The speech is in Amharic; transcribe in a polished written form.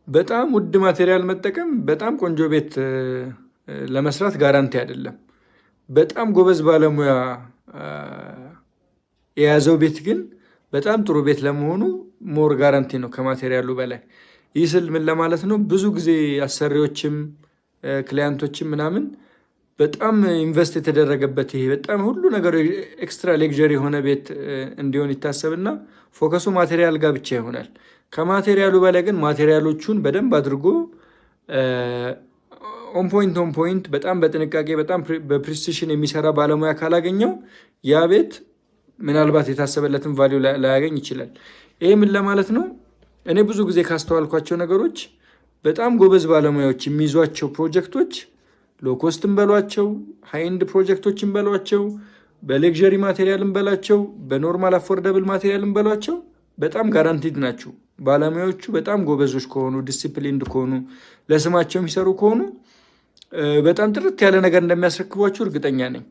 በጣም ውድ ማቴሪያል መጠቀም በጣም ቆንጆ ቤት ለመስራት ጋራንቲ አይደለም። በጣም ጎበዝ ባለሙያ የያዘው ቤት ግን በጣም ጥሩ ቤት ለመሆኑ ሞር ጋራንቲ ነው ከማቴሪያሉ በላይ። ይህ ስል ምን ለማለት ነው? ብዙ ጊዜ አሰሪዎችም ክሊያንቶችም ምናምን በጣም ኢንቨስት የተደረገበት ይሄ በጣም ሁሉ ነገር ኤክስትራ ሌክዠሪ የሆነ ቤት እንዲሆን ይታሰብና ፎከሱ ማቴሪያል ጋር ብቻ ይሆናል። ከማቴሪያሉ በላይ ግን ማቴሪያሎቹን በደንብ አድርጎ ኦን ፖይንት በጣም በጥንቃቄ በጣም በፕሪሲሽን የሚሰራ ባለሙያ ካላገኘው ያ ቤት ምናልባት የታሰበለትን ቫሊዩ ላያገኝ ይችላል። ይሄ ምን ለማለት ነው? እኔ ብዙ ጊዜ ካስተዋልኳቸው ነገሮች በጣም ጎበዝ ባለሙያዎች የሚይዟቸው ፕሮጀክቶች ሎኮስትም በሏቸው፣ ሃይንድ ፕሮጀክቶችን በሏቸው፣ በሌክዠሪ ማቴሪያልም በላቸው፣ በኖርማል አፎርደብል ማቴሪያልም በሏቸው በጣም ጋራንቲድ ናቸው። ባለሙያዎቹ በጣም ጎበዞች ከሆኑ ዲሲፕሊንድ ከሆኑ ለስማቸው የሚሰሩ ከሆኑ በጣም ጥርት ያለ ነገር እንደሚያስረክቧችሁ እርግጠኛ ነኝ።